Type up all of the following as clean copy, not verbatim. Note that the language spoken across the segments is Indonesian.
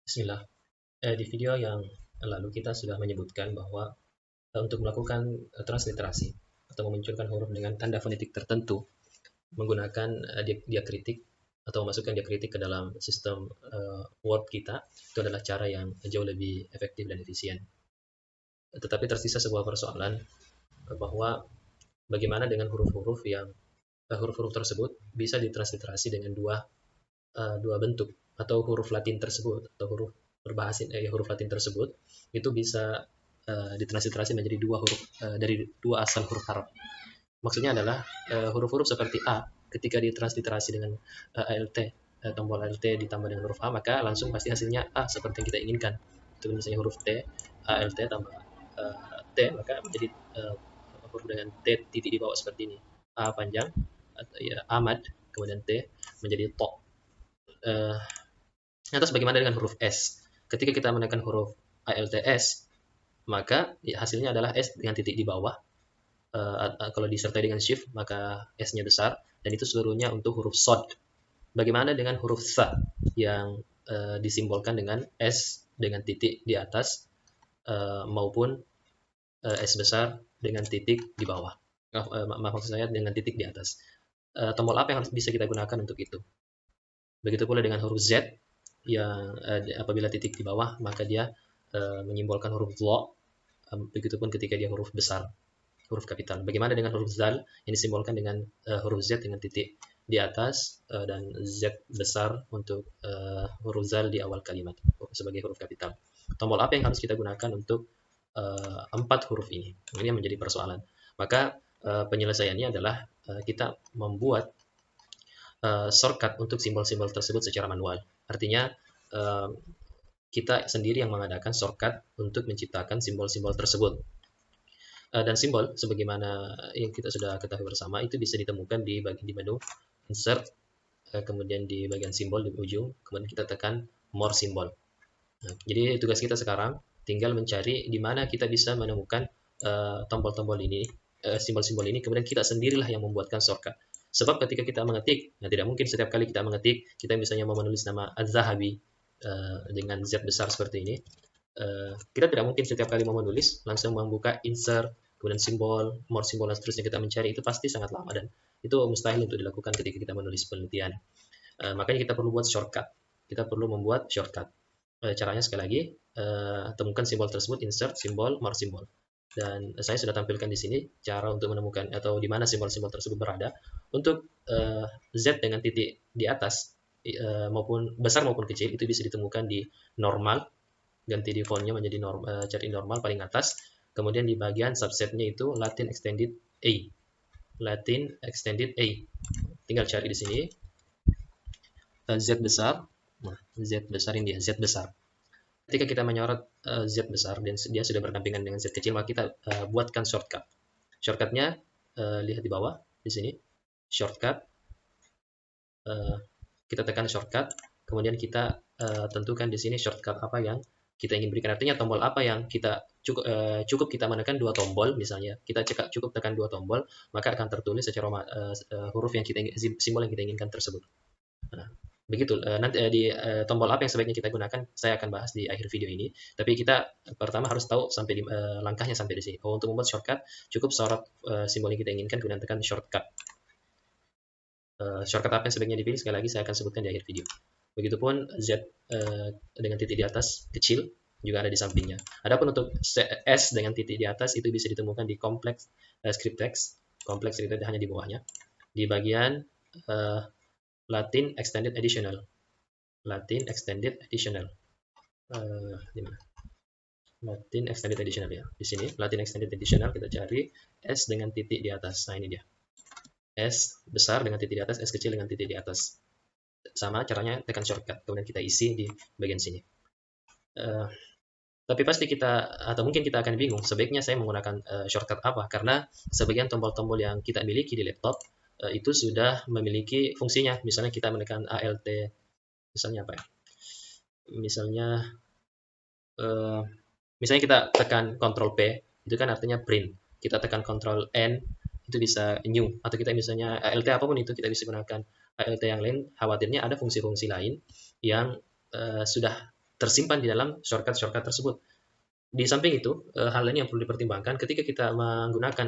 Bismillah. Di video yang lalu kita sudah menyebutkan bahwa untuk melakukan transliterasi atau memunculkan huruf dengan tanda fonetik tertentu menggunakan diakritik atau memasukkan diakritik ke dalam sistem Word kita, itu adalah cara yang jauh lebih efektif dan efisien. Tetapi tersisa sebuah persoalan bahwa bagaimana dengan huruf-huruf yang huruf-huruf tersebut bisa ditransliterasi dengan dua bentuk, atau huruf Latin tersebut atau huruf berbahasa huruf Latin tersebut itu bisa ditransliterasi menjadi dua huruf dari dua asal huruf Arab. Maksudnya adalah huruf-huruf seperti A ketika ditransliterasi dengan ALT, tombol ALT ditambah dengan huruf A, maka langsung pasti hasilnya A seperti yang kita inginkan. Itu misalnya huruf T, ALT tambah T, maka menjadi huruf dengan T titik di bawah seperti ini. A panjang, ya, Ahmad, kemudian T menjadi To. Lantas bagaimana dengan huruf S? Ketika kita menekan huruf ALTS, maka ya, hasilnya adalah S dengan titik di bawah. Kalau disertai dengan shift, maka S-nya besar, dan itu seluruhnya untuk huruf SOD. Bagaimana dengan huruf Th yang disimbolkan dengan S dengan titik di atas maupun S besar dengan titik di bawah. Maksud saya dengan titik di atas. Tombol apa yang harus bisa kita gunakan untuk itu? Begitu pula dengan huruf Z yang apabila titik di bawah maka dia menyimbolkan huruf Dha. Begitupun ketika dia huruf besar, huruf kapital. Bagaimana dengan huruf Zal yang disimbolkan dengan huruf Z dengan titik di atas dan Z besar untuk huruf Zal di awal kalimat sebagai huruf kapital. Tombol apa yang harus kita gunakan untuk empat huruf ini? Ini yang menjadi persoalan. Maka penyelesaiannya adalah kita membuat shortcut untuk simbol-simbol tersebut secara manual. Artinya kita sendiri yang mengadakan shortcut untuk menciptakan simbol-simbol tersebut. Dan simbol sebagaimana yang kita sudah ketahui bersama itu bisa ditemukan di menu insert, kemudian di bagian simbol di ujung, kemudian kita tekan more symbol. Nah, jadi tugas kita sekarang tinggal mencari di mana kita bisa menemukan tombol-tombol ini, simbol-simbol ini, kemudian kita sendirilah yang membuatkan shortcut. Sebab ketika kita mengetik, nah tidak mungkin setiap kali kita mengetik, kita misalnya mau menulis nama Az-Zahabi dengan Z besar seperti ini, kita tidak mungkin setiap kali mau menulis langsung membuka insert, kemudian simbol, more simbol, dan seterusnya kita mencari, itu pasti sangat lama dan itu mustahil untuk dilakukan ketika kita menulis penelitian. Makanya kita perlu buat shortcut. Kita perlu membuat shortcut. Caranya sekali lagi, temukan simbol tersebut, insert, simbol, more simbol. Dan saya sudah tampilkan di sini cara untuk menemukan atau di mana simbol-simbol tersebut berada. Untuk Z dengan titik di atas maupun besar maupun kecil itu bisa ditemukan di normal, ganti defaultnya menjadi cari normal paling atas. Kemudian di bagian subsetnya itu Latin Extended A. Latin Extended A. Tinggal cari di sini Z besar. Nah, Z besar ini dia, Z besar. Ketika kita menyorot Z besar dan dia sudah berdampingan dengan Z kecil, maka kita buatkan shortcut. Shortcutnya lihat di bawah di sini. Shortcut, kita tekan shortcut, kemudian kita tentukan di sini shortcut apa yang kita ingin berikan. Artinya tombol apa yang kita cukup kita menekan dua tombol, misalnya kita cukup tekan dua tombol, maka akan tertulis secara huruf yang kita simbol yang kita inginkan tersebut. Nah, begitu. Nanti di tombol apa yang sebaiknya kita gunakan saya akan bahas di akhir video ini. Tapi kita pertama harus tahu sampai di langkahnya sampai di sini. Untuk membuat shortcut cukup sorot simbol yang kita inginkan, kemudian tekan shortcut. Shortcut apa yang sebaiknya dipilih sekali lagi saya akan sebutkan di akhir video. Begitupun Z dengan titik di atas kecil juga ada di sampingnya. Adapun untuk S dengan titik di atas itu bisa ditemukan di kompleks script text. Kompleks script text hanya di bawahnya. Di bagian Latin Extended Additional. Latin Extended Additional. Di mana? Latin Extended Additional ya. Di sini Latin Extended Additional kita cari S dengan titik di atas. Nah, ini dia. S besar dengan titik di atas, S kecil dengan titik di atas. Sama caranya tekan shortcut, kemudian kita isi di bagian sini. Tapi pasti kita, atau mungkin kita akan bingung, sebaiknya saya menggunakan shortcut apa? Karena sebagian tombol-tombol yang kita miliki di laptop itu sudah memiliki fungsinya. Misalnya kita menekan ALT, misalnya apa ya? Misalnya kita tekan Ctrl P, itu kan artinya print. Kita tekan Ctrl N, itu bisa new. Atau kita misalnya ALT apapun itu kita bisa gunakan ALT yang lain. Khawatirnya ada fungsi-fungsi lain yang sudah tersimpan di dalam shortcut-shortcut tersebut. Di samping itu, hal lain yang perlu dipertimbangkan ketika kita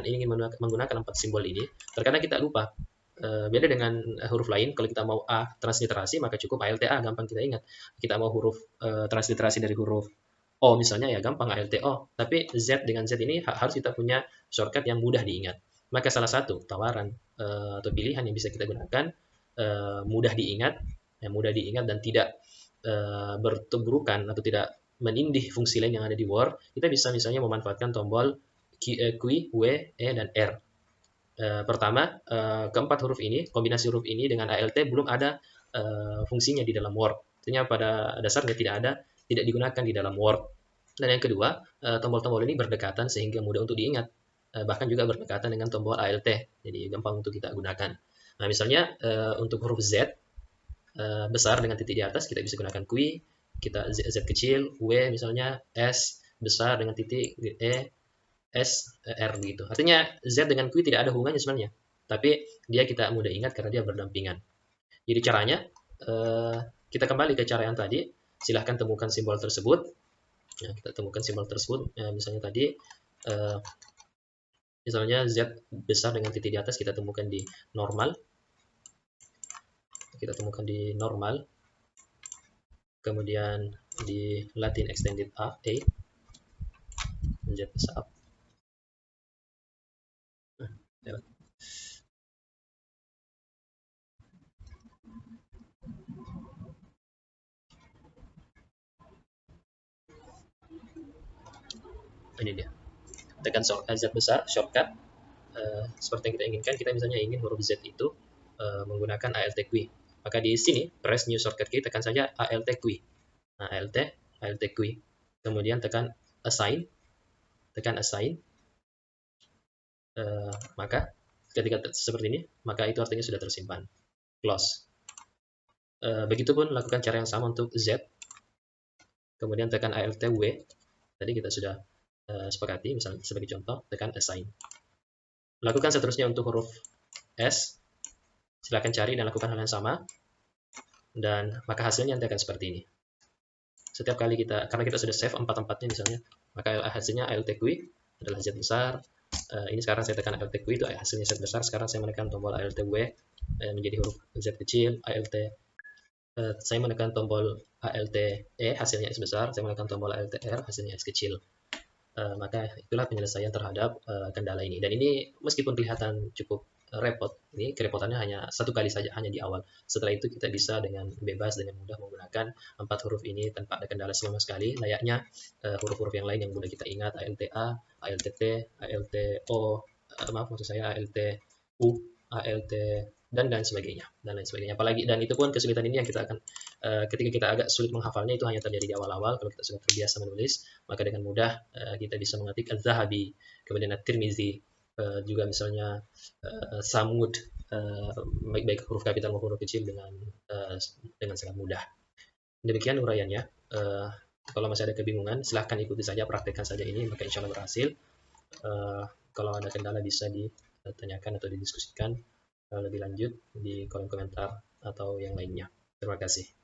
ingin menggunakan 4 simbol ini, terkadang kita lupa. Beda dengan huruf lain, kalau kita mau A transliterasi maka cukup ALTA, gampang kita ingat. Kita mau huruf transliterasi dari huruf O misalnya, ya gampang ALTO. Tapi Z dengan Z ini harus kita punya shortcut yang mudah diingat. Maka salah satu tawaran atau pilihan yang bisa kita gunakan, mudah diingat, dan tidak bertuburukan atau tidak menindih fungsi lain yang ada di Word, kita bisa misalnya memanfaatkan tombol Q, W, E, dan R. Pertama, keempat huruf ini, kombinasi huruf ini dengan ALT belum ada fungsinya di dalam Word. Artinya pada dasarnya tidak digunakan di dalam Word. Dan yang kedua, tombol-tombol ini berdekatan sehingga mudah untuk diingat. Bahkan juga berdekatan dengan tombol ALT, jadi gampang untuk kita gunakan. Nah, misalnya untuk huruf Z besar dengan titik di atas, kita bisa gunakan Q, kita Z kecil, W misalnya, S besar dengan titik, E, S, R gitu. Artinya Z dengan Q tidak ada hubungannya sebenarnya, tapi kita mudah ingat karena dia berdampingan. Jadi caranya, kita kembali ke cara yang tadi, silahkan temukan simbol tersebut. Ya, kita temukan simbol tersebut, misalnya tadi, misalnya Z besar dengan titik di atas kita temukan di normal. Kita temukan di normal. Kemudian di Latin extended A, Z besar. Nah, ini dia, tekan Z besar shortcut. Seperti yang kita inginkan, kita misalnya ingin huruf Z itu menggunakan ALT Q, maka di sini press new shortcut key, tekan saja ALT Q. Nah, ALT Q, kemudian tekan assign, maka ketika seperti ini, maka itu artinya sudah tersimpan. Close. Begitupun lakukan cara yang sama untuk Z, kemudian tekan ALT W. Tadi kita sudah sepakati, misalnya sebagai contoh, tekan assign. Lakukan seterusnya untuk huruf S. Silakan cari dan lakukan hal yang sama, dan maka hasilnya nanti akan seperti ini. Setiap kali karena kita sudah save empat-empatnya misalnya, maka hasilnya ALT Q adalah Z besar. Ini sekarang saya tekan ALT Q, itu hasilnya Z besar. Sekarang saya menekan tombol ALT W menjadi huruf Z kecil, saya menekan tombol ALT E, hasilnya S besar. Saya menekan tombol ALT R, hasilnya S kecil. Maka itulah penyelesaian terhadap kendala ini. Dan ini meskipun kelihatan cukup repot, ini kerepotannya hanya satu kali saja, hanya di awal. Setelah itu kita bisa dengan bebas, dengan mudah menggunakan 4 huruf ini tanpa ada kendala sama sekali, layaknya huruf-huruf yang lain yang mudah kita ingat, ALTA, ALTT, ALTO, maksud saya ALTU, ALT, dan lain sebagainya. Apalagi, dan itu pun kesulitan ini yang kita akan ketika kita agak sulit menghafalnya, itu hanya terjadi di awal-awal. Kalau kita sudah terbiasa menulis, maka dengan mudah kita bisa mengetik Az-Zahabi, kemudian At-Tirmizi, juga misalnya Samud, baik huruf kapital maupun huruf kecil dengan sangat mudah. Demikian uraiannya. Kalau masih ada kebingungan, silahkan ikuti saja, praktekkan saja ini, maka insya Allah berhasil. Kalau ada kendala bisa ditanyakan atau didiskusikan lebih lanjut di kolom komentar atau yang lainnya. Terima kasih.